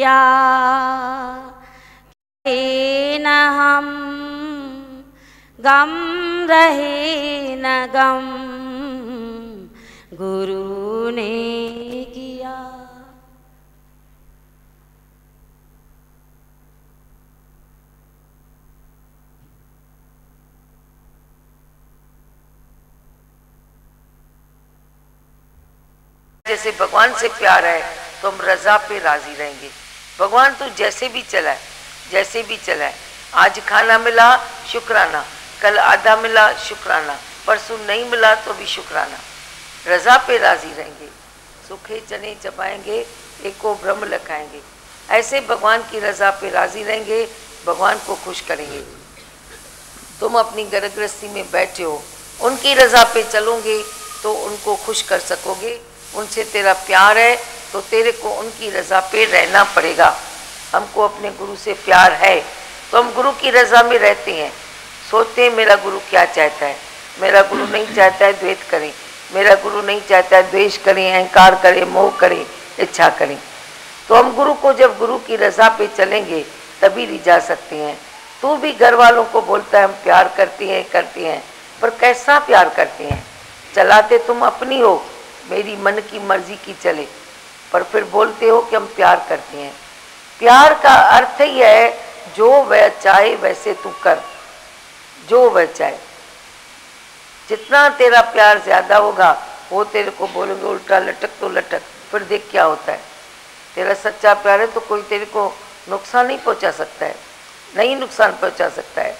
किया, न हम गम रहे न गम गुरु ने किया। जैसे भगवान से प्यार है तो हम रजा पे राजी रहेंगे। भगवान तू जैसे भी चला है, जैसे भी चला है, आज खाना मिला शुक्राना, कल आधा मिला शुक्राना, परसों नहीं मिला तो भी शुक्राना। रजा पे राजी रहेंगे, सूखे चने चबाएंगे, एको ब्रह्म लखाएंगे। ऐसे भगवान की रजा पे राजी रहेंगे, भगवान को खुश करेंगे। तुम अपनी गर्भगृहस्थी में बैठे हो, उनकी रजा पे चलोगे तो उनको खुश कर सकोगे। उनसे तेरा प्यार है तो तेरे को उनकी रजा पे रहना पड़ेगा। हमको अपने गुरु से प्यार है तो हम गुरु की रजा में रहते हैं। सोचते हैं मेरा गुरु क्या चाहता है, मेरा गुरु नहीं चाहता है द्वेष करें, मेरा गुरु नहीं चाहता है द्वेष करें, अहंकार करें, मोह करें, इच्छा करें। तो हम गुरु को जब गुरु की रजा पे चलेंगे तभी रिझा सकते हैं। तू भी घर वालों को बोलता है हम प्यार करते हैं, पर कैसा प्यार करते हैं? चलाते तुम अपनी हो, मेरी मन की मर्जी की चले, पर फिर बोलते हो कि हम प्यार करते हैं। प्यार का अर्थ ही है जो वह चाहे वैसे तू कर, जो वह चाहे। जितना तेरा प्यार ज्यादा होगा वो तेरे को बोलेंगे उल्टा लटक तो लटक, फिर देख क्या होता है। तेरा सच्चा प्यार है तो कोई तेरे को नुकसान नहीं पहुंचा सकता है, नहीं नुकसान पहुंचा सकता है।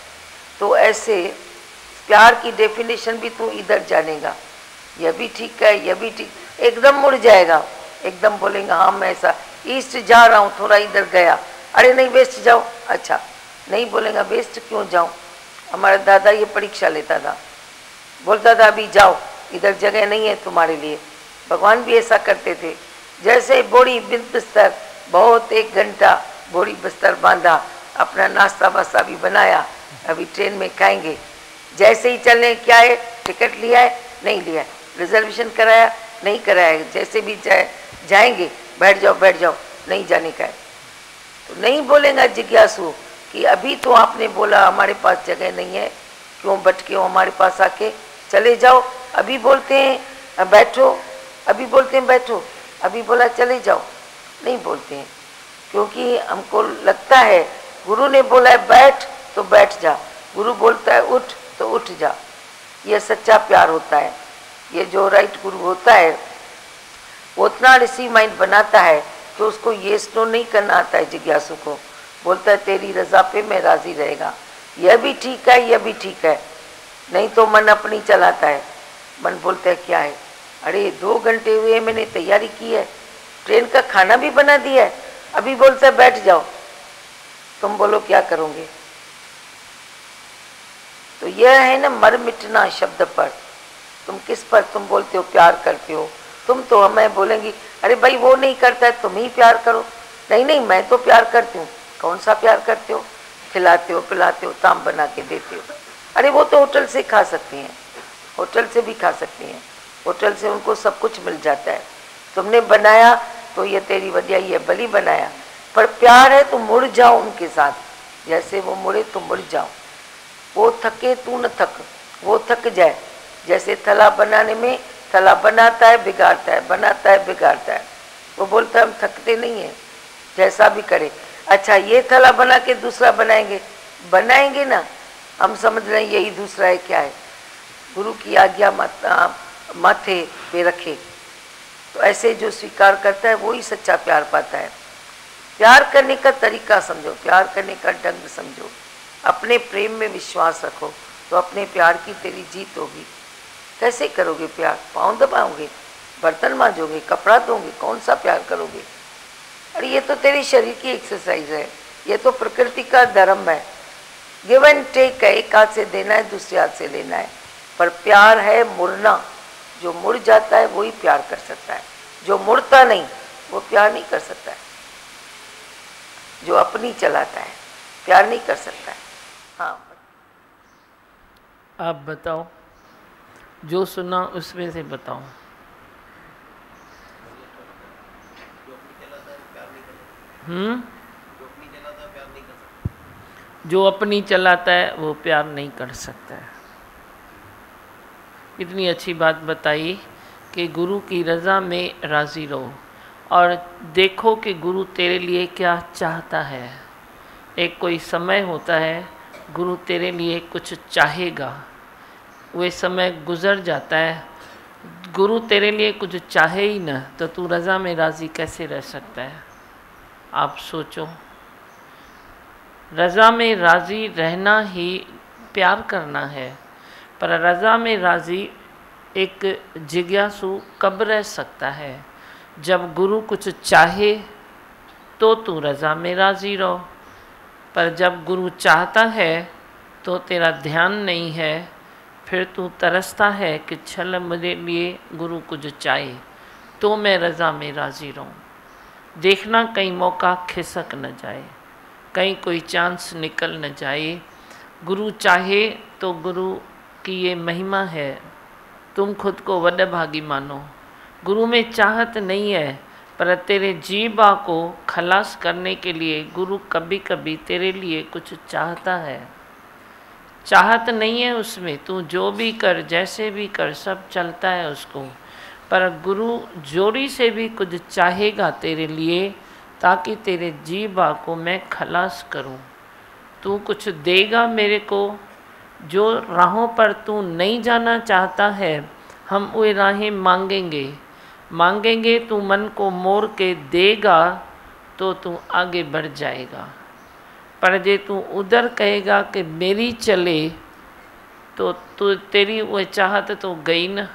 तो ऐसे प्यार की डेफिनेशन भी तू इधर जानेगा, यह भी ठीक है, यह भी ठीक। एकदम मुड़ जाएगा, एकदम बोलेंगे हाँ मैं ऐसा ईस्ट जा रहा हूँ, थोड़ा इधर गया, अरे नहीं वेस्ट जाओ, अच्छा नहीं बोलेगा वेस्ट क्यों जाऊँ। हमारा दादा ये परीक्षा लेता था, बोलता था अभी जाओ, इधर जगह नहीं है तुम्हारे लिए। भगवान भी ऐसा करते थे। जैसे बोरी बिस्तर, बहुत 1 घंटा बोरी बिस्तर बांधा, अपना नाश्ता वास्ता भी बनाया, अभी ट्रेन में खाएंगे। जैसे ही चलने क्या है, टिकट लिया है नहीं लिया है, रिजर्वेशन कराया नहीं कराया, जैसे भी जाएंगे बैठ जाओ, नहीं जाने का है। तो नहीं बोलेगा जिज्ञासु कि अभी तो आपने बोला हमारे पास जगह नहीं है, क्यों भटके हो हमारे पास आके, चले जाओ। अभी बोलते हैं बैठो, अभी बोलते हैं बैठो, अभी बोला चले जाओ, नहीं बोलते हैं। क्योंकि हमको लगता है गुरु ने बोला है बैठ तो बैठ जा, गुरु बोलता है उठ तो उठ जा। यह सच्चा प्यार होता है। ये जो राइट गुरु होता है वो उतना रिसीव माइंड बनाता है तो उसको ये स्नो नहीं करना आता है। जिज्ञासु को बोलता है तेरी रजा पे मैं राजी रहेगा, यह भी ठीक है, यह भी ठीक है। नहीं तो मन अपनी चलाता है, मन बोलता है क्या है, अरे 2 घंटे हुए मैंने तैयारी की है, ट्रेन का खाना भी बना दिया है, अभी बोलता है बैठ जाओ। तुम बोलो क्या करोगे? तो यह है ना मर मिटना शब्द पर। तुम किस पर तुम बोलते हो प्यार करते हो? तुम तो हमें बोलेंगी अरे भाई वो नहीं करता है तुम ही प्यार करो। नहीं नहीं मैं तो प्यार करती हूँ। कौन सा प्यार करते हो? खिलाते हो, पिलाते हो, ताम बना के देते हो। अरे वो तो होटल से खा सकती हैं, होटल से भी खा सकती हैं, होटल से उनको सब कुछ मिल जाता है। तुमने बनाया तो ये तेरी वजह ये बलि बनाया, पर प्यार है तो मुड़ जाओ उनके साथ, जैसे वो मुड़े तो मुड़ जाओ। वो थके तू न थक, वो थक जाए। जैसे थला बनाने में थला बनाता है बिगाड़ता है, बनाता है बिगाड़ता है, वो बोलता है हम थकते नहीं हैं जैसा भी करे। अच्छा ये थला बना के दूसरा बनाएंगे ना, हम समझ रहे हैं यही दूसरा है, क्या है? गुरु की आज्ञा माथे पे रखे। तो ऐसे जो स्वीकार करता है वही सच्चा प्यार पाता है। प्यार करने का तरीका समझो, प्यार करने का ढंग समझो, अपने प्रेम में विश्वास रखो तो अपने प्यार की तेरी जीत होगी। कैसे करोगे प्यार? पाँव दबाओगे, बर्तन मांजोगे, कपड़ा दोगे, कौन सा प्यार करोगे? अरे ये तो तेरे शरीर की एक्सरसाइज है, ये तो प्रकृति का धर्म है। गिव एंड टेक है, एक हाथ से देना है दूसरे हाथ से लेना है। पर प्यार है मुड़ना, जो मुड़ जाता है वही प्यार कर सकता है, जो मुड़ता नहीं वो प्यार नहीं कर सकता है। जो अपनी चलाता है प्यार नहीं कर सकता है। हाँ आप बताओ, जो सुना उसमें से बताओ। जो अपनी चलाता है वो प्यार नहीं कर सकता है। इतनी अच्छी बात बताई कि गुरु की रज़ा में राज़ी रहो और देखो कि गुरु तेरे लिए क्या चाहता है। एक कोई समय होता है गुरु तेरे लिए कुछ चाहेगा, वह समय गुज़र जाता है। गुरु तेरे लिए कुछ चाहे ही ना तो तू रज़ा में राज़ी कैसे रह सकता है? आप सोचो। रज़ा में राज़ी रहना ही प्यार करना है। पर रज़ा में राज़ी एक जिज्ञासु कब रह सकता है? जब गुरु कुछ चाहे तो तू रज़ा में राज़ी रहो, पर जब गुरु चाहता है तो तेरा ध्यान नहीं है, फिर तू तरसता है कि छल मेरे लिए गुरु कुछ चाहे तो मैं रज़ा में राज़ी रहूं। देखना कहीं मौका खिसक न जाए, कहीं कोई चांस निकल न जाए। गुरु चाहे तो गुरु की ये महिमा है, तुम खुद को वड्भागी मानो। गुरु में चाहत नहीं है, पर तेरे जीवा को खलास करने के लिए गुरु कभी कभी तेरे लिए कुछ चाहता है। चाहत नहीं है उसमें, तू जो भी कर जैसे भी कर सब चलता है उसको, पर गुरु जोड़ी से भी कुछ चाहेगा तेरे लिए ताकि तेरे जीवा को मैं खलास करूं। तू कुछ देगा मेरे को, जो राहों पर तू नहीं जाना चाहता है हम वो राहें मांगेंगे। मांगेंगे तू मन को मोड़ के देगा तो तू आगे बढ़ जाएगा। पर जे तू उधर कहेगा कि मेरी चले तो तू तेरी वो चाहत तो गई न।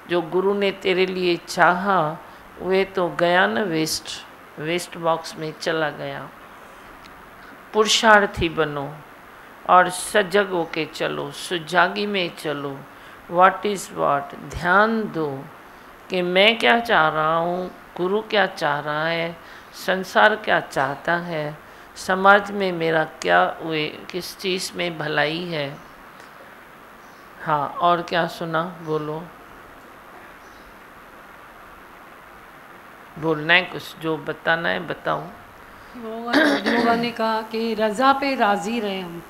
जो गुरु ने तेरे लिए चाहा वह तो गया न, वेस्ट बॉक्स में चला गया। पुरुषार्थी बनो और सजग होके चलो, सुजागी में चलो। व्हाट इज़ व्हाट, ध्यान दो कि मैं क्या चाह रहा हूँ, गुरु क्या चाह रहा है, संसार क्या चाहता है, समाज में मेरा क्या हुए, किस चीज़ में भलाई है। हाँ, और क्या सुना? बोलो, बोलना है कुछ, जो बताना है बताओ। लोगों ने कहा कि रज़ा पे राज़ी रहे हम,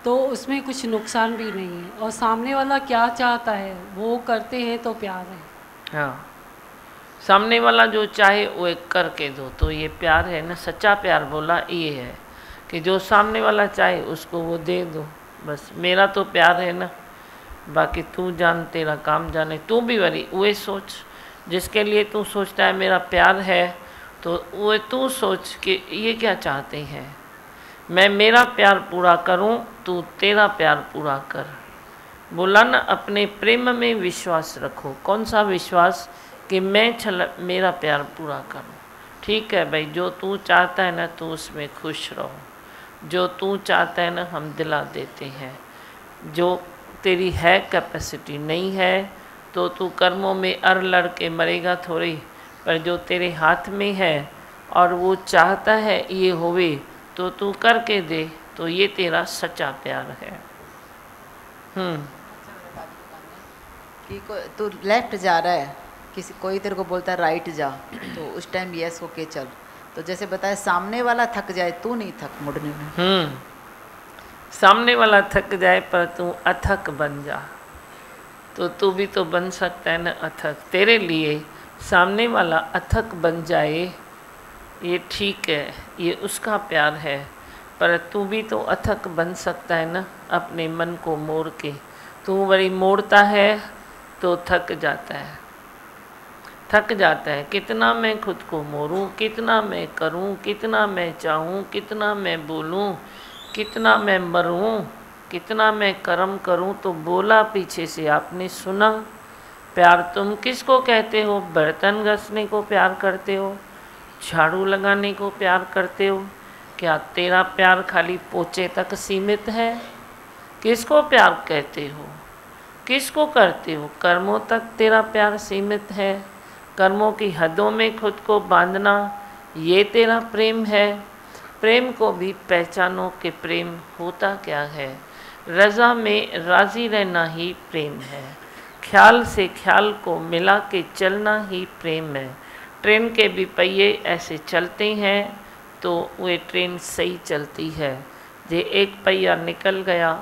तो उसमें कुछ नुकसान भी नहीं है, और सामने वाला क्या चाहता है वो करते हैं तो प्यार है। हाँ, सामने वाला जो चाहे वो एक करके दो तो ये प्यार है ना। सच्चा प्यार बोला ये है कि जो सामने वाला चाहे उसको वो दे दो, बस मेरा तो प्यार है ना। बाकी तू जान, तेरा काम जाने। तू भी वही वही सोच जिसके लिए तू सोचता है मेरा प्यार है, तो वो तू सोच कि ये क्या चाहते हैं। मैं मेरा प्यार पूरा करूं, तू तेरा प्यार पूरा कर। बोला ना, अपने प्रेम में विश्वास रखो। कौन सा विश्वास? कि मैं मेरा प्यार पूरा करूं। ठीक है भाई, जो तू चाहता है ना तू उसमें खुश रहो। जो तू चाहता है ना हम दिला देते हैं। जो तेरी है कैपेसिटी नहीं है तो तू कर्मों में अर लड़ के मरेगा थोड़ी, पर जो तेरे हाथ में है और वो चाहता है ये होवे तो तू करके दे, तो ये तेरा सच्चा प्यार है। कि तू लेफ्ट जा रहा है, किसी कोई तेरे को बोलता है राइट जा, तो उस टाइम यस होके चल। तो जैसे बताया, सामने वाला थक जाए तू नहीं थक मुड़ने में। सामने वाला थक जाए पर तू अथक बन जा, तो तू भी तो बन सकता है ना अथक। तेरे लिए सामने वाला अथक बन जाए ये ठीक है, ये उसका प्यार है, पर तू भी तो अथक बन सकता है ना अपने मन को मोड़ के। तू बड़ी मोड़ता है तो थक जाता है, थक जाता है। कितना मैं खुद को मोड़ूं, कितना मैं करूं, कितना मैं चाहूं, कितना मैं बोलूं, कितना मैं मरूं, कितना मैं कर्म करूं। तो बोला पीछे से आपने सुना। प्यार तुम किसको कहते हो? बर्तन घसने को प्यार करते हो? झाड़ू लगाने को प्यार करते हो? क्या तेरा प्यार खाली पोछे तक सीमित है? किसको प्यार कहते हो? किसको करते हो? कर्मों तक तेरा प्यार सीमित है? कर्मों की हदों में खुद को बांधना ये तेरा प्रेम है? प्रेम को भी पहचानो कि प्रेम होता क्या है। रज़ा में राज़ी रहना ही प्रेम है। ख्याल से ख्याल को मिला के चलना ही प्रेम है। ट्रेन के भी पहिए ऐसे चलते हैं तो वे ट्रेन सही चलती है। जे एक पहिया निकल गया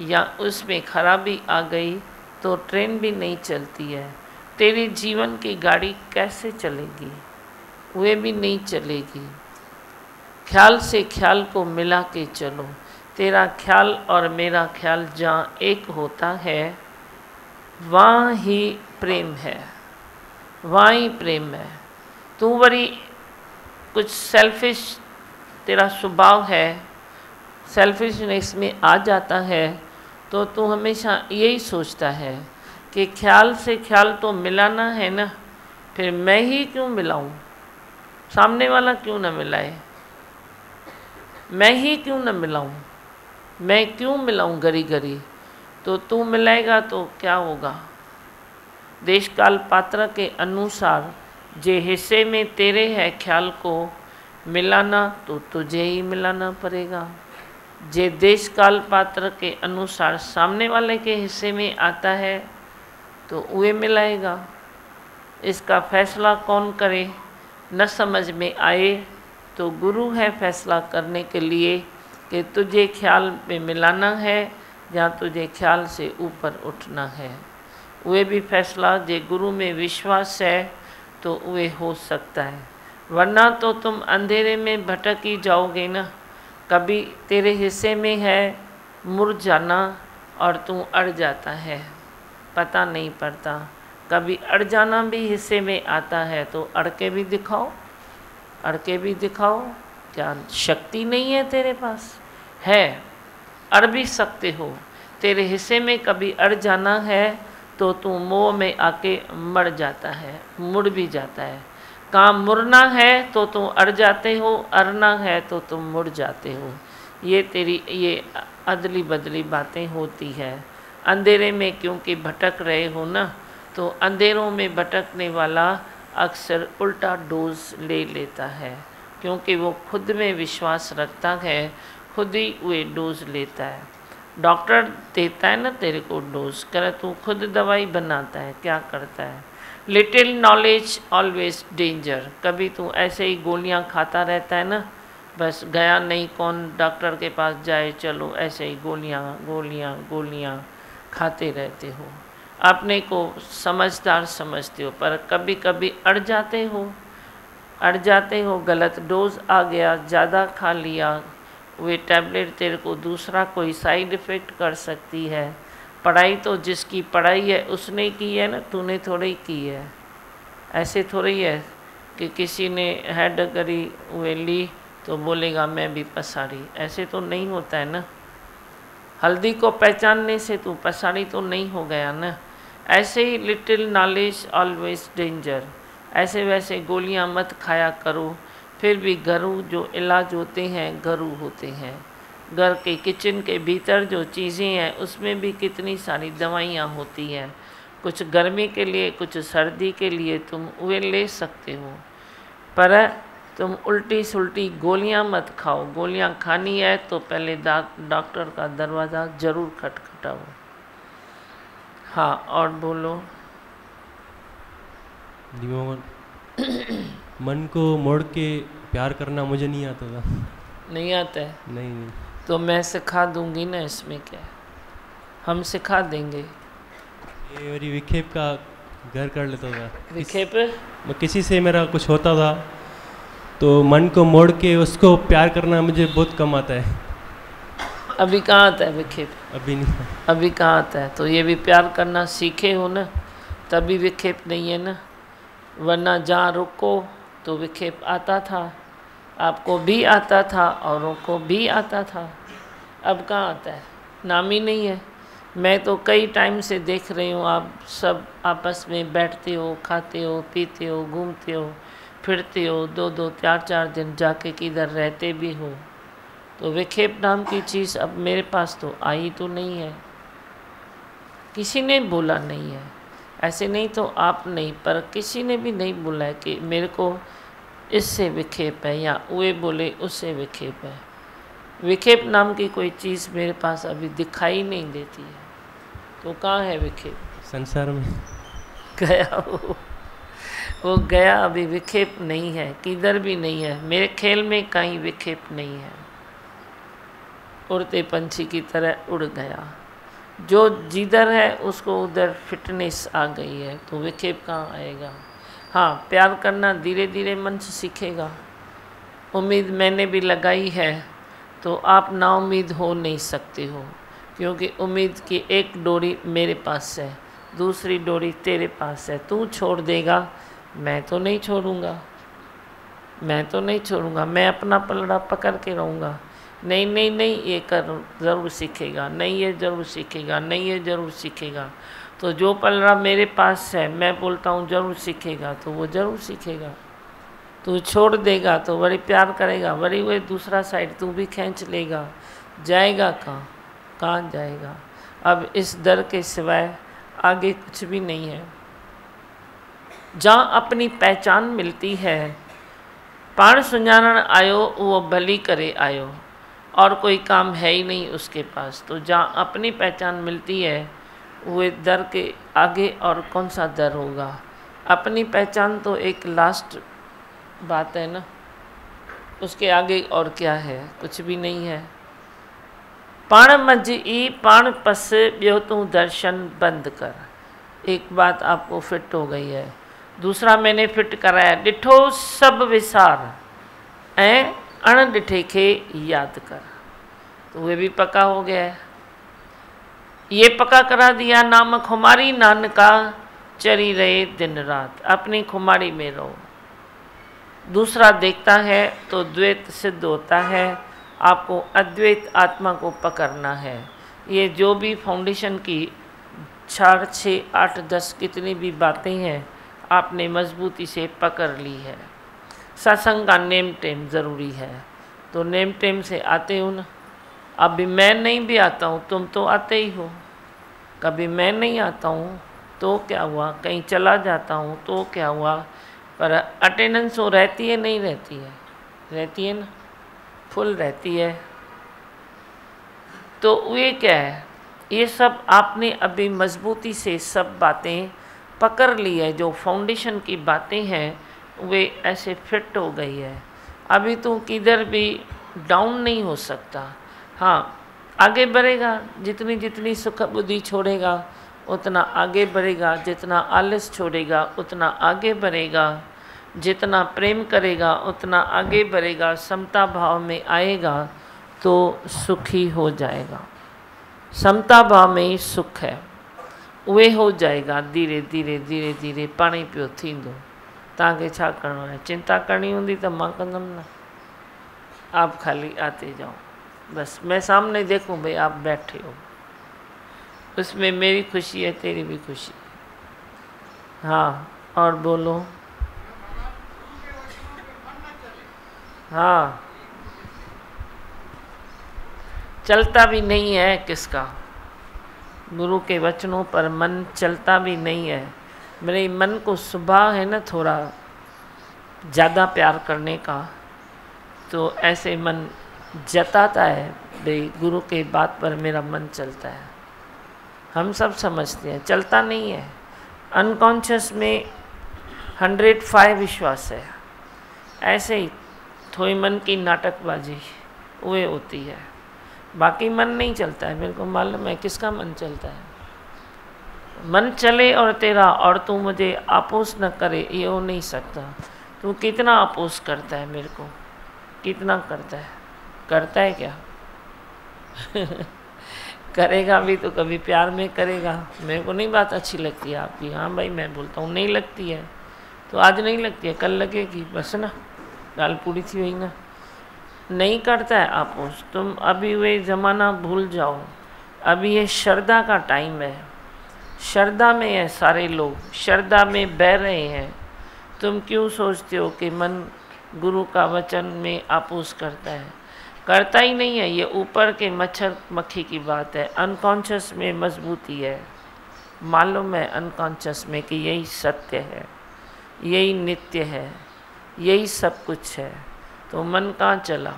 या उसमें खराबी आ गई तो ट्रेन भी नहीं चलती है। तेरे जीवन की गाड़ी कैसे चलेगी? वे भी नहीं चलेगी। ख्याल से ख्याल को मिला के चलो। तेरा ख्याल और मेरा ख्याल जहाँ एक होता है वहाँ ही प्रेम है, वहाँ ही प्रेम है। तू बड़ी कुछ सेल्फिश तेरा स्वभाव है, सेल्फिशनेस में आ जाता है, तो तू हमेशा यही सोचता है कि ख्याल से ख्याल तो मिलाना है ना, फिर मैं ही क्यों मिलाऊं, सामने वाला क्यों ना मिलाए, मैं ही क्यों ना मिलाऊं, मैं क्यों मिलाऊं गरी गरी। तो तू मिलाएगा तो क्या होगा? देश काल पात्र के अनुसार जे हिस्से में तेरे है ख्याल को मिलाना तो तुझे ही मिलाना पड़ेगा। जे देश काल पात्र के अनुसार सामने वाले के हिस्से में आता है तो वे मिलाएगा। इसका फैसला कौन करे? न समझ में आए तो गुरु है फैसला करने के लिए कि तुझे ख्याल में मिलाना है या तुझे ख्याल से ऊपर उठना है। वे भी फैसला जे गुरु में विश्वास है तो वे हो सकता है, वरना तो तुम अंधेरे में भटक ही जाओगे ना। कभी तेरे हिस्से में है मुड़ जाना और तू अड़ जाता है, पता नहीं पड़ता। कभी अड़ जाना भी हिस्से में आता है तो अड़ के भी दिखाओ, अड़ के भी दिखाओ। क्या शक्ति नहीं है तेरे पास? है, अड़ भी सकते हो। तेरे हिस्से में कभी अड़ जाना है तो तू मोह में आके मर जाता है, मुड़ भी जाता है। काम मुड़ना है तो तुम अड़ जाते हो, अड़ना है तो तुम मुड़ जाते हो। ये तेरी ये अदली बदली बातें होती है। अंधेरे में क्योंकि भटक रहे हो ना, तो अंधेरों में भटकने वाला अक्सर उल्टा डोज ले लेता है, क्योंकि वो खुद में विश्वास रखता है, खुद ही वे डोज लेता है। डॉक्टर देता है ना तेरे को डोज, कर तू खुद दवाई बनाता है, क्या करता है? Little knowledge always danger. कभी तू ऐसे ही गोलियां खाता रहता है ना, बस गया नहीं कौन डॉक्टर के पास जाए, चलो ऐसे ही गोलियां गोलियां गोलियां खाते रहते हो। अपने को समझदार समझते हो, पर कभी कभी अड़ जाते हो, अड़ जाते हो। गलत डोज आ गया, ज़्यादा खा लिया, वे टैबलेट तेरे को दूसरा कोई साइड इफ़ेक्ट कर सकती है। पढ़ाई तो जिसकी पढ़ाई है उसने की है ना, तूने थोड़ी की है। ऐसे थोड़ी है कि किसी ने हेड करी वे ली तो बोलेगा मैं भी पसाड़ी, ऐसे तो नहीं होता है ना। हल्दी को पहचानने से तू पसाड़ी तो नहीं हो गया ना। ऐसे ही लिटिल नॉलेज ऑलवेज डेंजर। ऐसे वैसे गोलियां मत खाया करो। फिर भी घरू जो इलाज होते हैं घरू होते हैं। घर के किचन के भीतर जो चीज़ें हैं उसमें भी कितनी सारी दवाइयाँ होती हैं। कुछ गर्मी के लिए, कुछ सर्दी के लिए तुम वे ले सकते हो, पर तुम उल्टी सुल्टी गोलियां मत खाओ। गोलियां खानी है तो पहले डॉक्टर का दरवाज़ा ज़रूर खटखटाओ। हाँ, और बोलो। मन को मोड़ के प्यार करना मुझे नहीं आता था। नहीं आता है? नहीं। तो मैं सिखा दूंगी ना, इसमें क्या है, हम सिखा देंगे। ये मेरी विखेप का घर कर लेता था। विखेप? मैं किसी से मेरा कुछ होता था तो मन को मोड़ के उसको प्यार करना मुझे बहुत कम आता है। अभी कहाँ आता है विखेप? अभी नहीं। अभी कहाँ आता है? तो ये भी प्यार करना सीखे हो ना, तभी विखेप नहीं है ना, वरना जहाँ रुको तो विखेप आता था। आपको भी आता था, औरों को भी आता था। अब कहाँ आता है? नाम ही नहीं है। मैं तो कई टाइम से देख रही हूँ, आप सब आपस में बैठते हो, खाते हो, पीते हो, घूमते हो, फिरते हो, 2-2, 4-4 दिन जाके किधर रहते भी हो। तो विखेप नाम की चीज़ अब मेरे पास तो आई तो नहीं है, किसी ने बोला नहीं है। ऐसे नहीं तो आप नहीं, पर किसी ने भी नहीं बोला है कि मेरे को इससे विखेप है, या वे बोले उससे विखेप है। विखेप नाम की कोई चीज़ मेरे पास अभी दिखाई नहीं देती है। तो कहाँ है विखेप? संसार में गया वो गया, अभी विक्षेप नहीं है, किधर भी नहीं है, मेरे खेल में कहीं विक्षेप नहीं है, उड़ते पंछी की तरह उड़ गया। जो जिधर है उसको उधर फिटनेस आ गई है, तो विक्षेप कहाँ आएगा। हाँ, प्यार करना धीरे धीरे मन से सीखेगा। उम्मीद मैंने भी लगाई है, तो आप ना उम्मीद हो नहीं सकते हो, क्योंकि उम्मीद की एक डोरी मेरे पास है, दूसरी डोरी तेरे पास है। तू छोड़ देगा, मैं तो नहीं छोड़ूंगा, मैं तो नहीं छोड़ूंगा, मैं अपना पलड़ा पकड़ के रहूँगा। नहीं नहीं नहीं, ये कर ज़रूर सीखेगा, नहीं ये ज़रूर सीखेगा, नहीं ये ज़रूर सीखेगा। तो जो पलड़ा मेरे पास है, मैं बोलता हूँ ज़रूर सीखेगा, तो वो ज़रूर सीखेगा। तू छोड़ देगा तो बड़ी प्यार करेगा, बड़ी वही दूसरा साइड तू भी खींच लेगा, जाएगा कहाँ, कहाँ जाएगा। अब इस डर के सिवाय आगे कुछ भी नहीं है। जहाँ अपनी पहचान मिलती है, पाण सुञाणण आयो वो भली करे आयो, और कोई काम है ही नहीं उसके पास। तो जहाँ अपनी पहचान मिलती है, वो दर के आगे और कौन सा दर होगा। अपनी पहचान तो एक लास्ट बात है ना, उसके आगे और क्या है, कुछ भी नहीं है। पाण मज ई पाण पस ॿियो तू दर्शन बंद कर। एक बात आपको फिट हो गई है, दूसरा मैंने फिट कराया, ॾिठो सब विसार ऐं अण ॾिठे खे याद कर। तो वे भी पक्का हो गया है। ये पक्का करा दिया, नाम खुमारी नानका चरी रहे दिन रात। अपनी खुमारी में रहो। दूसरा देखता है तो द्वैत सिद्ध होता है, आपको अद्वैत आत्मा को पकड़ना है। ये जो भी फाउंडेशन की 4, 6, 8, 10 कितनी भी बातें हैं, आपने मजबूती से पकड़ ली है। सत्संग का नेम टेम ज़रूरी है, तो नेम टेम से आते हो ना। अभी मैं नहीं भी आता हूँ, तुम तो आते ही हो। कभी मैं नहीं आता हूँ तो क्या हुआ, कहीं चला जाता हूँ तो क्या हुआ, पर अटेंडेंस वो रहती है नहीं रहती है, रहती है ना, फुल रहती है। तो ये क्या है, ये सब आपने अभी मजबूती से सब बातें पकड़ ली है। जो फाउंडेशन की बातें हैं वे ऐसे फिट हो गई है। अभी तो किधर भी डाउन नहीं हो सकता। हाँ, आगे बढ़ेगा, जितनी जितनी सुख बुद्धि छोड़ेगा उतना आगे बढ़ेगा, जितना आलस छोड़ेगा उतना आगे बढ़ेगा, जितना प्रेम करेगा उतना आगे बढ़ेगा, समता भाव में आएगा तो सुखी हो जाएगा। समता भाव में ही सुख है, उहे हो जाएगा। धीरे धीरे धीरे धीरे पाणी पियो थींदो। तव्हांखे छा करिणो आहे, चिंता करणी हूंदी त मां कंदमि न, आप खाली आते जाओ। बस मैं सामने देखूं भाई आप बैठे हो, उसमें मेरी खुशी है, तेरी भी खुशी। हाँ, और बोलो। हाँ, चलता भी नहीं है किसका, गुरु के वचनों पर मन चलता भी नहीं है। मेरे मन को सुबह है ना थोड़ा ज़्यादा प्यार करने का, तो ऐसे मन जताता है भाई गुरु के बात पर मेरा मन चलता है। हम सब समझते हैं, चलता नहीं है। अनकॉन्शियस में 105 विश्वास है। ऐसे ही थोड़ी मन की नाटकबाजी वो होती है, बाकी मन नहीं चलता है। मेरे को मालूम है किसका मन चलता है। मन चले और तेरा और तू मुझे अपोज न करे, ये हो नहीं सकता। तू कितना अपोज करता है मेरे को, कितना करता है, करता है क्या? करेगा भी तो कभी प्यार में करेगा। मेरे को नहीं बात अच्छी लगती है आपकी, हाँ भाई मैं बोलता हूँ नहीं लगती है तो आज नहीं लगती है, कल लगेगी, बस ना, गाल पूरी थी वही ना। नहीं करता है अपोज। तुम अभी वे ज़माना भूल जाओ, अभी ये श्रद्धा का टाइम है। श्रद्धा में है सारे लोग, श्रद्धा में बह रहे हैं। तुम क्यों सोचते हो कि मन गुरु का वचन में अपोज करता है? करता ही नहीं है। ये ऊपर के मच्छर मक्खी की बात है। अनकॉन्शियस में मजबूती है, मालूम है अनकॉन्शियस में कि यही सत्य है, यही नित्य है, यही सब कुछ है। तो मन कहाँ चला?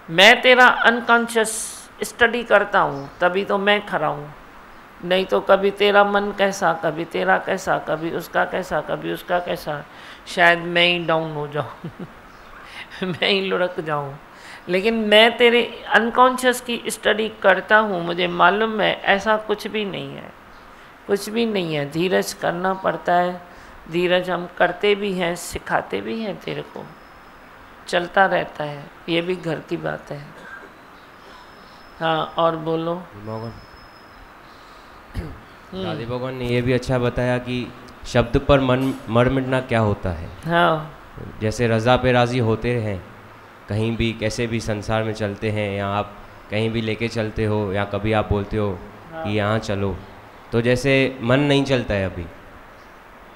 मैं तेरा अनकॉन्शियस स्टडी करता हूँ तभी तो मैं खड़ा हूँ। नहीं तो कभी तेरा मन कैसा, कभी तेरा कैसा, कभी उसका कैसा, कभी उसका कैसा, शायद मैं ही डाउन हो जाऊँ मैं ही लुढ़क जाऊँ। लेकिन मैं तेरे अनकॉन्शियस की स्टडी करता हूँ, मुझे मालूम है ऐसा कुछ भी नहीं है, कुछ भी नहीं है। धीरज करना पड़ता है, धीरज हम करते भी हैं, सिखाते भी हैं, तेरे को चलता रहता है, ये भी घर की बात है। हाँ और बोलो। दादी भगवान ने ये भी अच्छा बताया कि शब्द पर मन मर मिटना क्या होता है। हाँ जैसे रज़ा पे राज़ी होते हैं, कहीं भी कैसे भी संसार में चलते हैं, या आप कहीं भी लेके चलते हो, या कभी आप बोलते हो कि यहाँ चलो, तो जैसे मन नहीं चलता है अभी।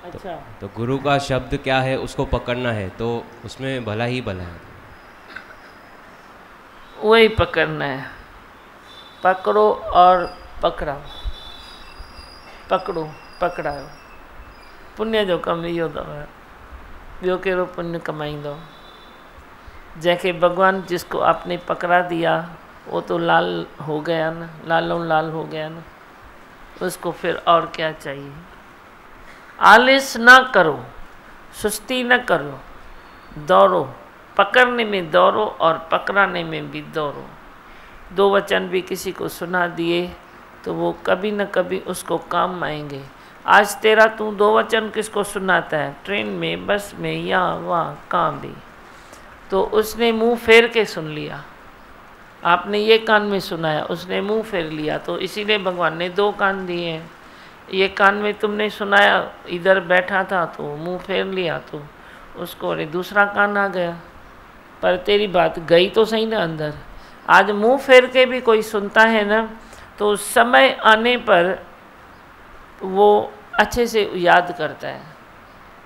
अच्छा। तो गुरु का शब्द क्या है उसको पकड़ना है, तो उसमें भला ही भला है। वही पकड़ना है, पकड़ो और पकड़ाओ, पकड़ो पकड़ाओ। पुण्य जो कम इहो अथव, ॿियो कहिड़ो पुण्य कमाईंदो। जैसे भगवान जिसको आपने पकड़ा दिया वो तो लाल हो गया ना, लालों लाल हो गया ना, उसको फिर और क्या चाहिए। आलस ना करो, सुस्ती न करो, दौड़ो, पकड़ने में दौड़ो और पकड़ाने में भी दौड़ो। दो वचन भी किसी को सुना दिए तो वो कभी न कभी उसको काम आएंगे। आज तेरा तू दो वचन किसको सुनाता है, ट्रेन में, बस में, या वहाँ कहाँ भी, तो उसने मुंह फेर के सुन लिया। आपने ये कान में सुनाया, उसने मुंह फेर लिया, तो इसीलिए भगवान ने दो कान दिए हैं। ये कान में तुमने सुनाया, इधर बैठा था तो मुंह फेर लिया, तो उसको अरे दूसरा कान आ गया, पर तेरी बात गई तो सही ना अंदर। आज मुंह फेर के भी कोई सुनता है ना, तो समय आने पर वो अच्छे से याद करता है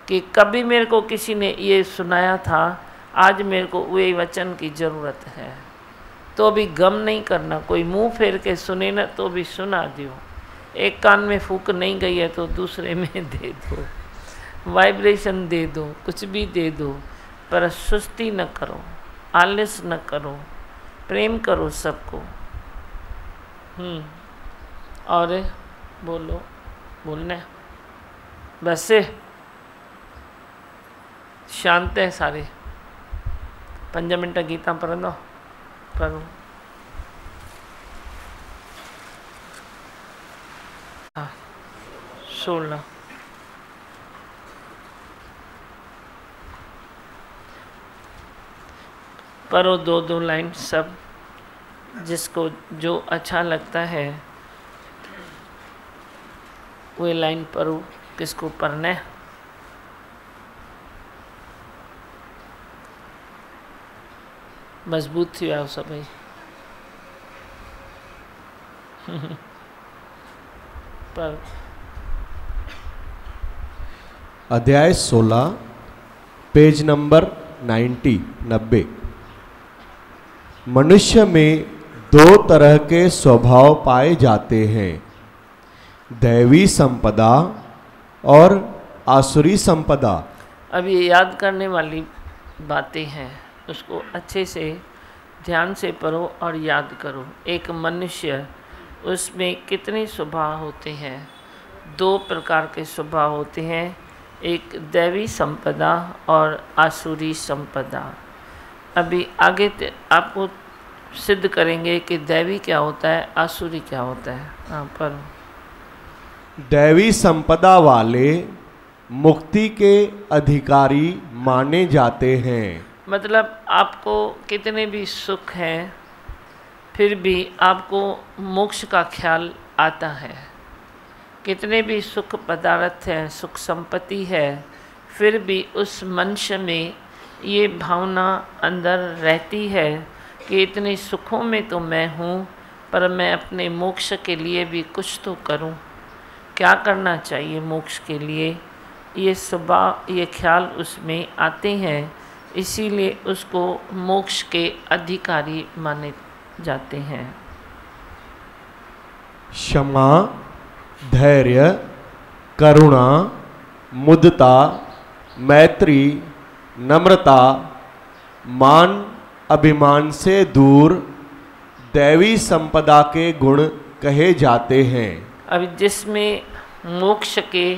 कि कभी मेरे को किसी ने ये सुनाया था, आज मेरे को वही वचन की ज़रूरत है। तो भी गम नहीं करना, कोई मुंह फेर के सुने ना तो भी सुना दियो। एक कान में फूंक नहीं गई है तो दूसरे में दे दो, वाइब्रेशन दे दो, कुछ भी दे दो, पर सुस्ती न करो, आलस न करो, प्रेम करो सबको। और बोलो, बोलना बस शांत है सारे। 5 मिनट गीता पढ़ंदो, पढ़ो। हाँ 16 पढ़ो, 2-2 लाइन सब, जिसको जो अच्छा लगता है वो लाइन पढ़ो। किसको पढ़ना है? मजबूत थी आओ सभी। पर अध्याय 16 पेज नंबर 90। मनुष्य में 2 तरह के स्वभाव पाए जाते हैं, दैवी संपदा और आसुरी संपदा। अब ये याद करने वाली बातें हैं, उसको अच्छे से ध्यान से पढ़ो और याद करो। एक मनुष्य, उसमें कितने स्वभाव होते हैं? 2 प्रकार के स्वभाव होते हैं, एक दैवी संपदा और आसुरी संपदा। अभी आगे आपको सिद्ध करेंगे कि दैवी क्या होता है, आसुरी क्या होता है। हाँ पढ़ो। दैवी संपदा वाले मुक्ति के अधिकारी माने जाते हैं। मतलब आपको कितने भी सुख हैं, फिर भी आपको मोक्ष का ख्याल आता है। कितने भी सुख पदार्थ हैं, सुख संपत्ति है, फिर भी उस मनुष्य में ये भावना अंदर रहती है कि इतने सुखों में तो मैं हूँ, पर मैं अपने मोक्ष के लिए भी कुछ तो करूँ। क्या करना चाहिए मोक्ष के लिए? ये स्वभाव, ये ख्याल उसमें आते हैं, इसीलिए उसको मोक्ष के अधिकारी माने जाते हैं। क्षमा, धैर्य, करुणा, मुदिता, मैत्री, नम्रता, मान अभिमान से दूर दैवी संपदा के गुण कहे जाते हैं। अब जिसमें मोक्ष के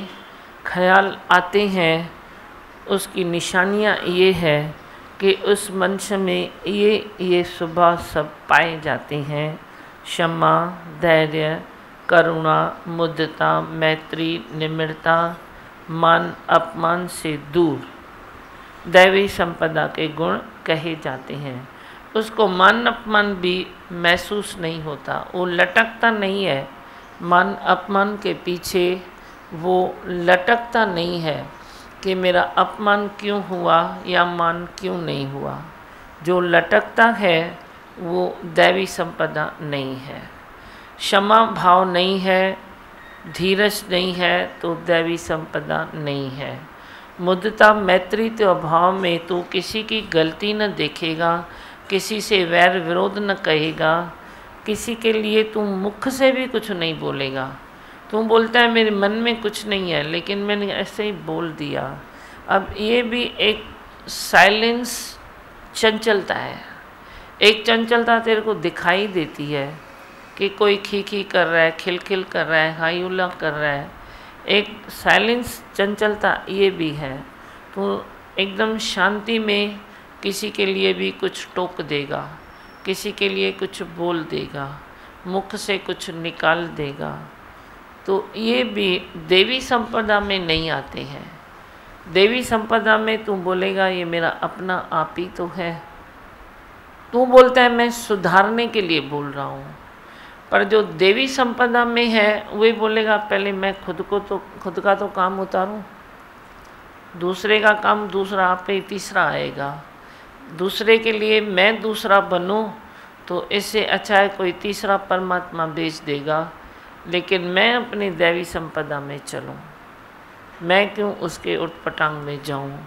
ख्याल आते हैं उसकी निशानियाँ ये है कि उस मनुष्य में ये स्वभाव सब पाए जाते हैं। क्षमा, धैर्य, करुणा, मुद्दता, मैत्री, निम्रता, मान अपमान से दूर दैवी संपदा के गुण कहे जाते हैं। उसको मान अपमान भी महसूस नहीं होता, वो लटकता नहीं है। मान अपमान के पीछे वो लटकता नहीं है कि मेरा अपमान क्यों हुआ या मान क्यों नहीं हुआ। जो लटकता है वो दैवी संपदा नहीं है। क्षमा भाव नहीं है, धीरज नहीं है तो दैवी संपदा नहीं है। मुद्दता, मैत्री तो अभाव में तो किसी की गलती न देखेगा, किसी से वैर विरोध न कहेगा, किसी के लिए तुम मुख से भी कुछ नहीं बोलेगा। तुम बोलता है मेरे मन में कुछ नहीं है लेकिन मैंने ऐसे ही बोल दिया। अब ये भी एक साइलेंस चंचलता है। एक चंचलता तेरे को दिखाई देती है कि कोई खी कर रहा है, खिलखिल कर रहा है, हाई उल्ला कर रहा है। एक साइलेंस चंचलता ये भी है। तो एकदम शांति में किसी के लिए भी कुछ टोक देगा, किसी के लिए कुछ बोल देगा, मुख से कुछ निकाल देगा। तो ये भी देवी संपदा में नहीं आते हैं। देवी संपदा में तू बोलेगा ये मेरा अपना आप ही तो है। तू बोलता है मैं सुधारने के लिए बोल रहा हूँ, पर जो देवी संपदा में है वही बोलेगा पहले मैं खुद का तो काम उतारूँ, दूसरे का काम दूसरा आप पे तीसरा आएगा। दूसरे के लिए मैं दूसरा बनूँ तो इससे अच्छा है कोई तीसरा परमात्मा भेज देगा, लेकिन मैं अपनी दैवी संपदा में चलूँ, मैं क्यों उसके उठपटांग में जाऊँ।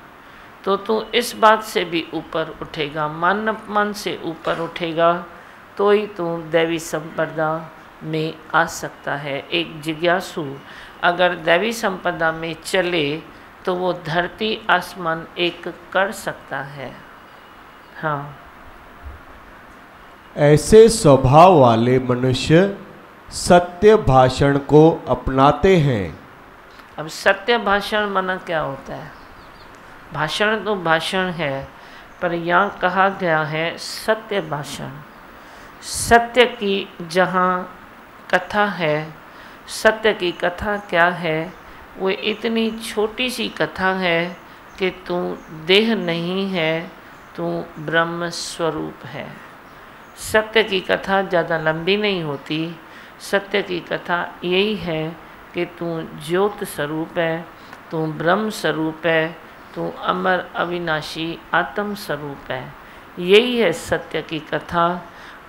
तो तू इस बात से भी ऊपर उठेगा, मान अपमान से ऊपर उठेगा तो ही तू दैवी संपदा में आ सकता है। एक जिज्ञासु अगर दैवी संपदा में चले तो वो धरती आसमान एक कर सकता है। हाँ, ऐसे स्वभाव वाले मनुष्य सत्य भाषण को अपनाते हैं। अब सत्य भाषण माना क्या होता है? भाषण तो भाषण है, पर यहाँ कहा गया है सत्य भाषण। सत्य की जहाँ कथा है, सत्य की कथा क्या है? वो इतनी छोटी सी कथा है कि तू देह नहीं है, तू ब्रह्म स्वरूप है। सत्य की कथा ज़्यादा लंबी नहीं होती। सत्य की कथा यही है कि तू ज्योत स्वरूप है, तू ब्रह्म स्वरूप है, तू अमर अविनाशी आत्म स्वरूप है। यही है सत्य की कथा।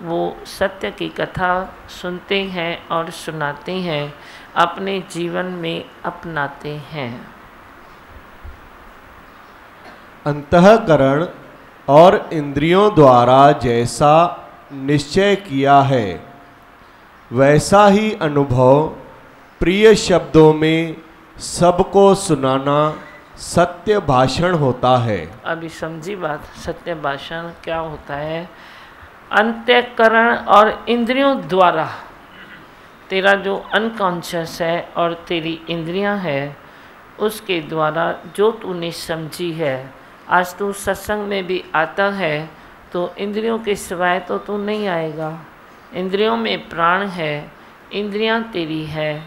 वो सत्य की कथा सुनते हैं और सुनाते हैं, अपने जीवन में अपनाते हैं। अंतःकरण और इंद्रियों द्वारा जैसा निश्चय किया है वैसा ही अनुभव प्रिय शब्दों में सबको सुनाना सत्य भाषण होता है। अभी समझी बात, सत्य भाषण क्या होता है? अंतःकरण और इंद्रियों द्वारा, तेरा जो अनकॉन्शियस है और तेरी इंद्रियां है उसके द्वारा जो तूने समझी है। आज तू सत्संग में भी आता है तो इंद्रियों के सिवाय तो तू नहीं आएगा। इंद्रियों में प्राण है, इंद्रियां तेरी है,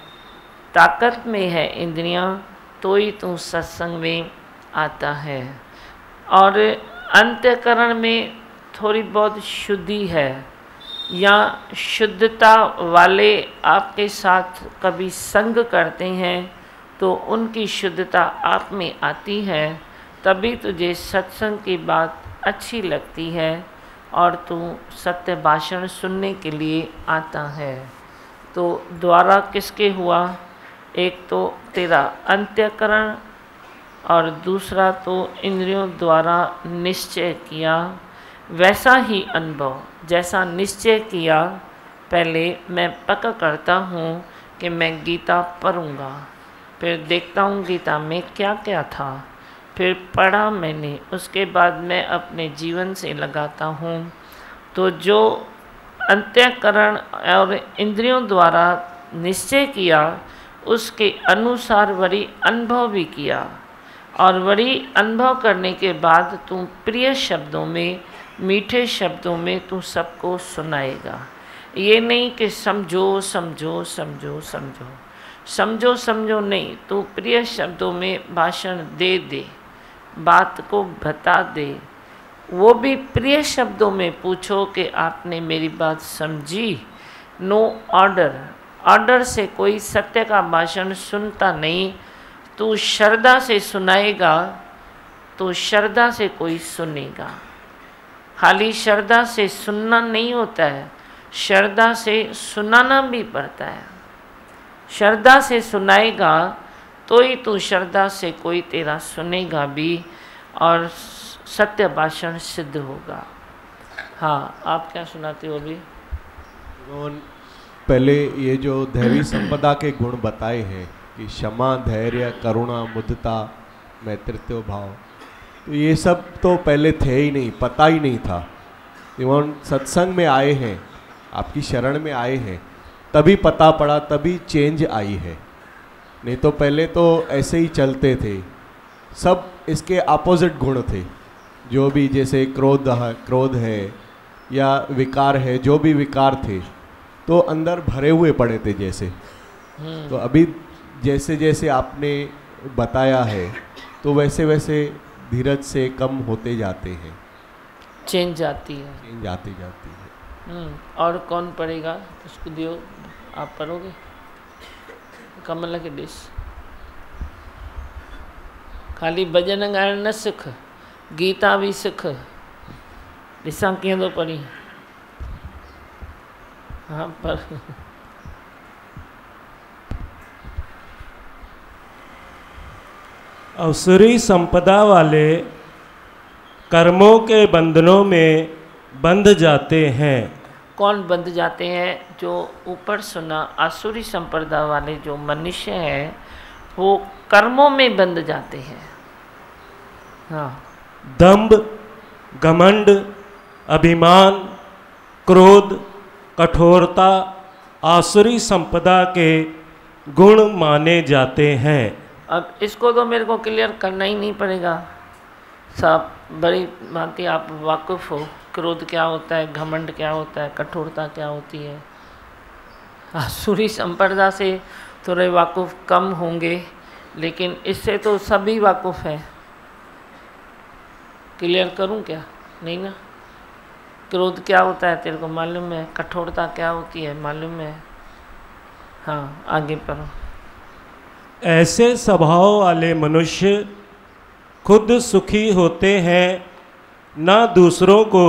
ताकत में है इंद्रियां, तो ही तू सत्संग में आता है। और अंतःकरण में थोड़ी बहुत शुद्धि है, या शुद्धता वाले आपके साथ कभी संग करते हैं तो उनकी शुद्धता आप में आती है, तभी तुझे सत्संग की बात अच्छी लगती है और तू सत्य भाषण सुनने के लिए आता है। तो द्वारा किसके हुआ? एक तो तेरा अंतःकरण और दूसरा तो इंद्रियों द्वारा निश्चय किया। वैसा ही अनुभव जैसा निश्चय किया, पहले मैं पक्का करता हूँ कि मैं गीता पढ़ूँगा, फिर देखता हूँ गीता में क्या क्या था, फिर पढ़ा मैंने, उसके बाद मैं अपने जीवन से लगाता हूँ। तो जो अंतःकरण और इंद्रियों द्वारा निश्चय किया उसके अनुसार वरी अनुभव भी किया, और वरी अनुभव करने के बाद तू प्रिय शब्दों में, मीठे शब्दों में तू सबको सुनाएगा। ये नहीं कि समझो समझो समझो समझो समझो समझो नहीं, तू प्रिय शब्दों में भाषण दे दे, बात को बता दे। वो भी प्रिय शब्दों में पूछो कि आपने मेरी बात समझी। नो ऑर्डर, ऑर्डर से कोई सत्य का भाषण सुनता नहीं। तू श्रद्धा से सुनाएगा तो श्रद्धा से कोई सुनेगा। खाली श्रद्धा से सुनना नहीं होता है, श्रद्धा से सुनाना भी पड़ता है। श्रद्धा से सुनाएगा तो ही तू श्रद्धा से कोई तेरा सुनेगा भी और सत्य भाषण सिद्ध होगा। हाँ, आप क्या सुनाते हो अभी? पहले ये जो दैवी संपदा के गुण बताए हैं कि क्षमा, धैर्य, करुणा, मुदिता, मैत्रित्व भाव, तो ये सब तो पहले थे ही नहीं, पता ही नहीं था। इवन सत्संग में आए हैं, आपकी शरण में आए हैं, तभी पता पड़ा, तभी चेंज आई है। नहीं तो पहले तो ऐसे ही चलते थे। सब इसके अपोजिट गुण थे, जो भी जैसे क्रोध है या विकार है, जो भी विकार थे तो अंदर भरे हुए पड़े थे जैसे। तो अभी जैसे जैसे आपने बताया है तो वैसे वैसे धीरज से कम होते जाते हैं, चेंज आती है, चेंज आती जाती है। और कौन पढ़ेगा उसको दियो, आप पढ़ोगे? कमल के डिश खाली भजन गायण न सिख, गीता भी सिख। ॾिसां कीअं थो पढ़ी। हाँ पर असुरी संपदा वाले कर्मों के बंधनों में बंध जाते हैं। कौन बंध जाते हैं? जो ऊपर सुना, आसुरी संप्रदाय वाले जो मनुष्य हैं वो कर्मों में बंध जाते हैं। हाँ, दंभ, घमंड, अभिमान, क्रोध, कठोरता आसुरी संपदा के गुण माने जाते हैं। अब इसको तो मेरे को क्लियर करना ही नहीं पड़ेगा, सब बड़ी भांति आप वाकिफ हो। क्रोध क्या होता है, घमंड क्या होता है, कठोरता क्या होती है। आसुरी संप्रदाय से थोड़े वाकिफ कम होंगे, लेकिन इससे तो सभी वाकिफ हैं। क्लियर करूं क्या? नहीं ना। क्रोध क्या होता है तेरे को मालूम है, कठोरता क्या होती है मालूम है। हाँ, आगे पढ़ो। ऐसे स्वभाव वाले मनुष्य खुद सुखी होते हैं, ना दूसरों को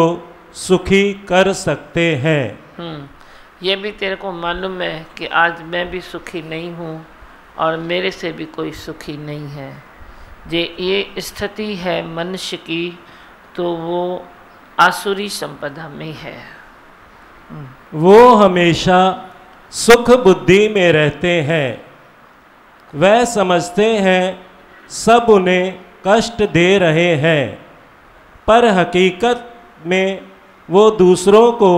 सुखी कर सकते हैं। ये भी तेरे को मालूम है कि आज मैं भी सुखी नहीं हूँ और मेरे से भी कोई सुखी नहीं है। ये स्थिति है मनुष्य की, तो वो आसुरी संपदा में है। वो हमेशा सुख बुद्धि में रहते हैं। वह समझते हैं सब उन्हें कष्ट दे रहे हैं, पर हकीकत में वो दूसरों को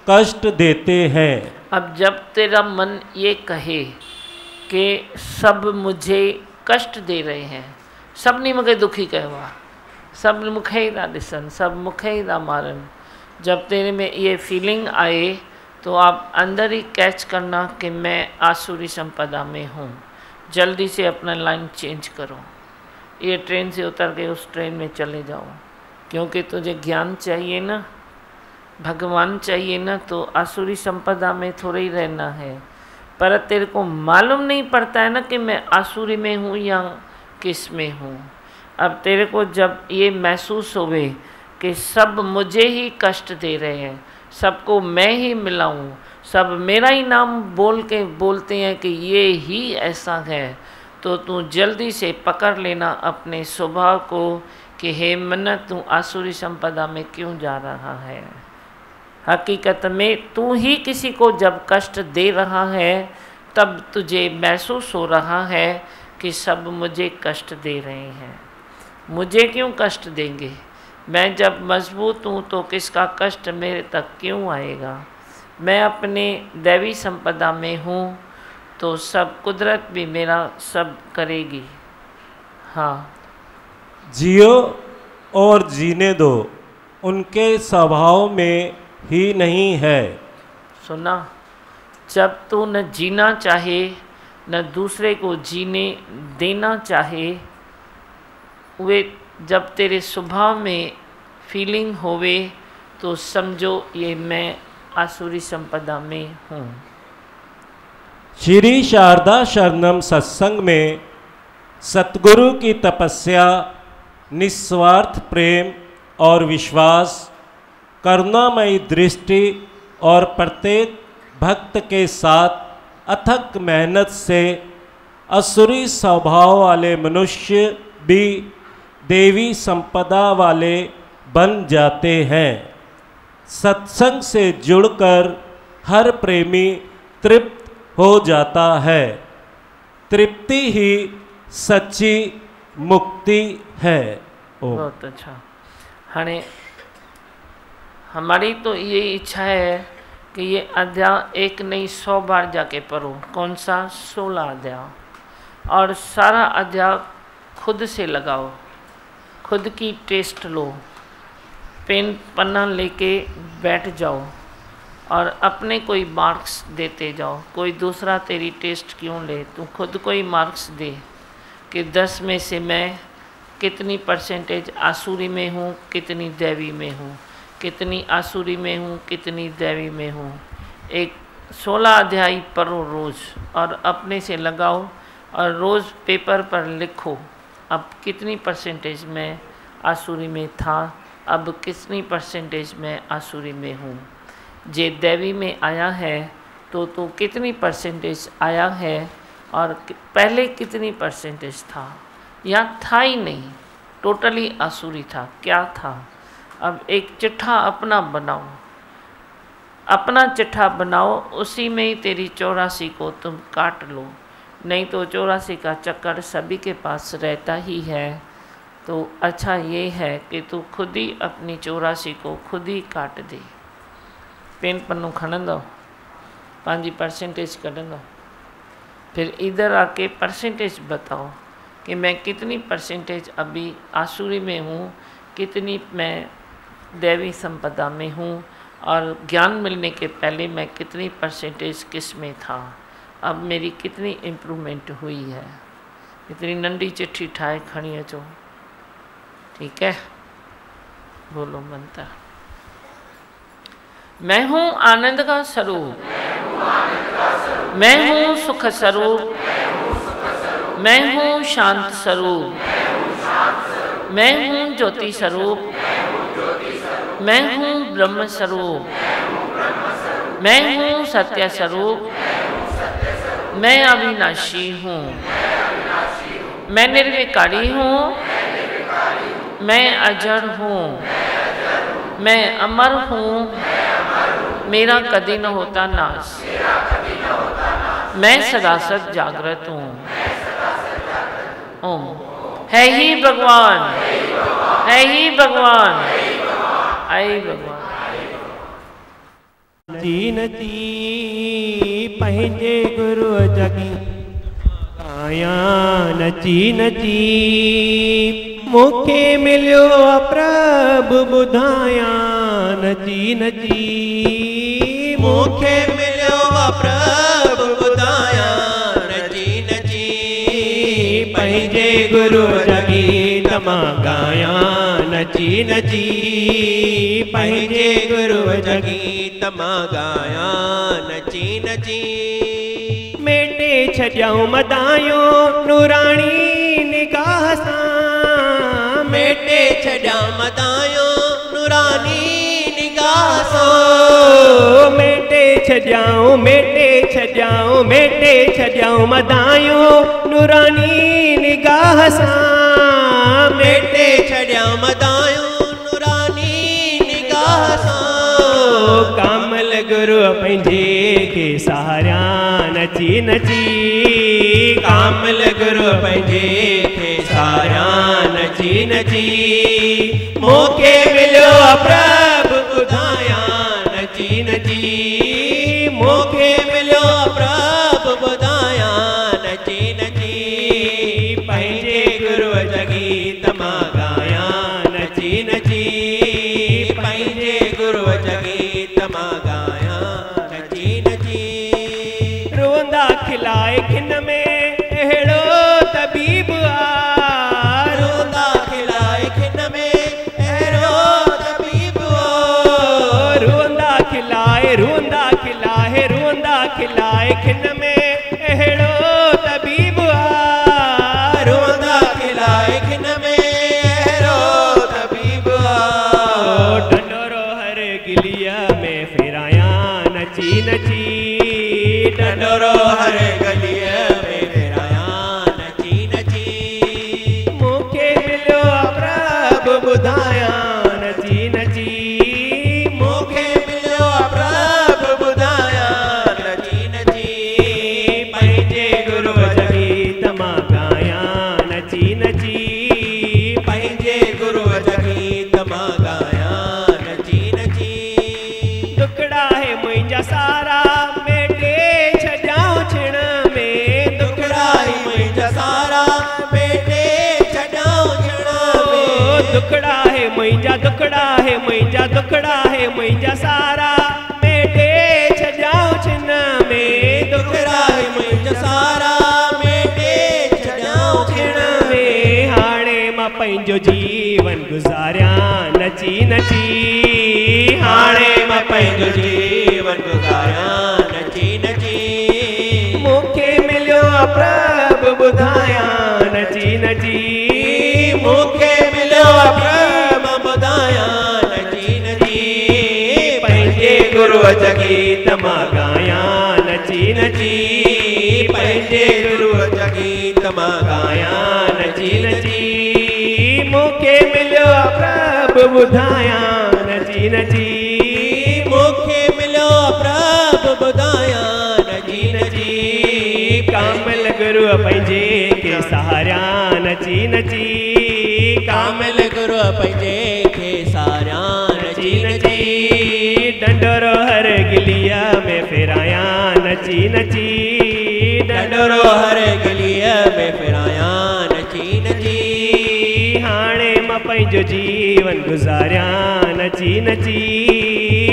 कष्ट देते हैं। अब जब तेरा मन ये कहे कि सब मुझे कष्ट दे रहे हैं, सब नहीं मुझे दुखी कहवा, सब मुखे ही था ॾिसनि, सब मुखे ही था मारन, जब तेरे में ये फीलिंग आए तो आप अंदर ही कैच करना कि मैं आसुरी संपदा में हूँ। जल्दी से अपना लाइन चेंज करो, ये ट्रेन से उतर के उस ट्रेन में चले जाओ, क्योंकि तुझे ज्ञान चाहिए ना, भगवान चाहिए ना, तो आसुरी संपदा में थोड़ा ही रहना है। पर तेरे को मालूम नहीं पड़ता है ना कि मैं आसुरी में हूँ या किस में हूँ। अब तेरे को जब ये महसूस होवे कि सब मुझे ही कष्ट दे रहे हैं, सबको मैं ही मिलाऊँ, सब मेरा ही नाम बोल के बोलते हैं कि ये ही ऐसा है, तो तू जल्दी से पकड़ लेना अपने स्वभाव को कि हे मन, तू आसुरी संपदा में क्यों जा रहा है। हकीकत में तू ही किसी को जब कष्ट दे रहा है तब तुझे महसूस हो रहा है कि सब मुझे कष्ट दे रहे हैं। मुझे क्यों कष्ट देंगे? मैं जब मजबूत हूँ तो किसका कष्ट मेरे तक क्यों आएगा? मैं अपने दैवी संपदा में हूँ तो सब कुदरत भी मेरा सब करेगी। हाँ, जियो और जीने दो, उनके स्वभाव में ही नहीं है। सुना, जब तू न जीना चाहे न दूसरे को जीने देना चाहे, वे जब तेरे स्वभाव में फीलिंग होवे तो समझो ये मैं आसुरी संपदा में हूँ। श्री शारदा शरणम सत्संग में सतगुरु की तपस्या, निस्वार्थ प्रेम और विश्वास, करुणामयी दृष्टि और प्रत्येक भक्त के साथ अथक मेहनत से असुरी स्वभाव वाले मनुष्य भी देवी संपदा वाले बन जाते हैं। सत्संग से जुड़कर हर प्रेमी तृप्त हो जाता है। तृप्ति ही सच्ची मुक्ति है। बहुत अच्छा। हने हमारी तो ये इच्छा है कि ये अध्याय एक नहीं 100 बार जाके पढ़ो। कौन सा? 16 अध्याय। और सारा अध्याय खुद से लगाओ, खुद की टेस्ट लो, पेन पन्ना लेके बैठ जाओ और अपने कोई मार्क्स देते जाओ। कोई दूसरा तेरी टेस्ट क्यों ले, तू खुद कोई मार्क्स दे कि 10 में से मैं कितनी परसेंटेज आसुरी में हूँ, कितनी दैवी में हूँ, कितनी आसुरी में हूँ, कितनी दैवी में हूँ। एक 16 अध्याय पढ़ो रोज़ और अपने से लगाओ और रोज़ पेपर पर लिखो अब कितनी परसेंटेज मैं आसुरी में था, अब कितनी परसेंटेज मैं आसुरी में हूँ। जे दैवी में आया है तो कितनी परसेंटेज आया है और पहले कितनी परसेंटेज था या था ही नहीं, टोटली आसुरी था, क्या था। अब एक चिट्ठा अपना बनाओ, अपना चिट्ठा बनाओ, उसी में ही तेरी 84 को तुम काट लो। नहीं तो 84 का चक्कर सभी के पास रहता ही है। तो अच्छा ये है कि तू खुद ही अपनी 84 को खुद ही काट दे। पेन पन्नू खणंदो, पंहिंजी परसेंटेज कढंदो, फिर इधर आके परसेंटेज बताओ कि मैं कितनी परसेंटेज अभी आसुरी में हूँ, कितनी मैं दैवी संपदा में हूँ, और ज्ञान मिलने के पहले मैं कितनी परसेंटेज किस में था, अब मेरी कितनी इम्प्रूवमेंट हुई है। इतनी नंढी चिट्ठी ठाए खणी अचो, ठीक है। बोलो मंत्र। मैं हूँ आनंद का स्वरूप, मैं हूँ सुख स्वरूप, मैं हूँ शांत स्वरूप, मैं हूँ ज्योति स्वरूप, मैं हूँ ब्रह्म स्वरूप, मैं हूँ सत्य स्वरूप, मैं अविनाशी हूँ, मैं निर्विकारी हूँ, मैं अजर हूँ, मैं अमर हूँ, मेरा कभी न होता नाश, मैं सदासत जागृत हूँ। ओम। है ही भगवान, है ही भगवान, आई भगवान। जीनती पंहिंजे गुरु जगी आया नची नची, मूंखे मिलियो प्रभु ॿुधाया नची नची, मूंखे मिलियो प्रभु ॿुधाया नची नची, पंहिंजे गुरु जगी तमां गाया नची नची, पंहिंजे गुरु जगी तमां गाया नची नची, मेटे छॾियाऊं मदायूं नूराणी निगाह सां, मेटे छॾियाऊं मदायूं नूरानी निगाह सां, मेटे छॾियाऊं मेटे छॾियाऊं मेटे छॾियाऊं मदायूं नूरानी निगाह सां, मेटे छॾियाऊं मदायूं नूरानी निगाह सां, कामल गुरु पंहिंजे खे सहारिया नची नची, कामल गुरु पंहिंजे खे सहारिया नची नची, मूंखे मिलियो प्रभु ॿुधाया नची नची, मूंखे मिलियो प्रभु ॿुधाया गीत मां गाया नची नची। रोंदा खिलाए खिन में अहिड़ो तबीब आ, रोंदा खिलाए खिन में अहिड़ो तबीब आ, रोंदा खिलाए खिन में अहिड़ो तबीब आ, रोंदा खिलाए खिन में अहिड़ो तबीब आ। ढंढोरो हर गिलिया में फिराया नची नची, ढंढोरो हर गलिया में फिराया नची नची। मूंखे मिलियो प्रभु ॿुधाया नची नची, मूंखे मिलियो प्रभु ॿुधाया नची नची। पंहिंजे गुरूअ जा गीत मां गाया नची नची, पंहिंजे गुरूअ जा गीत मां गाया नची नची। दुखड़ा है मुंहिंजा सारा मेटे छॾाऊं छिण में, दुखड़ा है मुंहिंजा सारा मेटे छॾाऊं छिण में। दुखड़ा है मुंहिंजा, दुखड़ा है मुंहिंजा, दुखड़ा है मुंहिंजा सारा मेटे छॾाऊं छिन में। दुखड़ा है मुंहिंजा सारा मेटे छॾाऊं छिण में। हाणे मां पंहिंजो जीवन गुज़ारिया नची नची, हाणे मां पंहिंजो जीवन गुज़ारिया नची नची। मूंखे मिलियो प्रभु ॿुधाया नची नची, मूंखे मिलियो प्रभु ॿुधाया नची नची। पंहिंजे गुरूअ जा गीत मां गाया नची नची, पंहिंजे गुरूअ जा गीत मां गाया नची नची। मूंखे मिलियो प्रभु ॿुधाया नची नची, मूंखे मिलियो प्रभु ॿुधाया नची नची। कामिल गुरू पंहिंजे खे सहारिया नची नची, कामिल गुरू पंहिंजे खे सहारिया नची नची। ढंढोरो हर गिलिया में फिराया नची नची, ढंढोरो हर गिलिया में फिराया नची नची। हाणे मां पंहिंजो जीवन गुज़ारिया नची नची,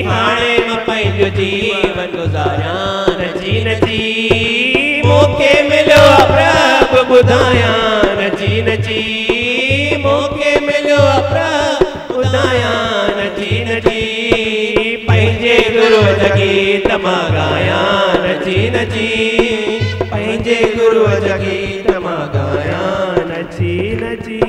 हाणे मां पंहिंजो जीवन गुज़ारिया नची नची। मूंखे मिलियो प्रभु ॿुधाया नची नची, मूंखे मिलियो प्रभु ॿुधाया नची नची। पंहिंजे गुरूअ जा गीत मां गाया नची नची, पंहिंजे गुरूअ जा गीत मां गाया नची नची।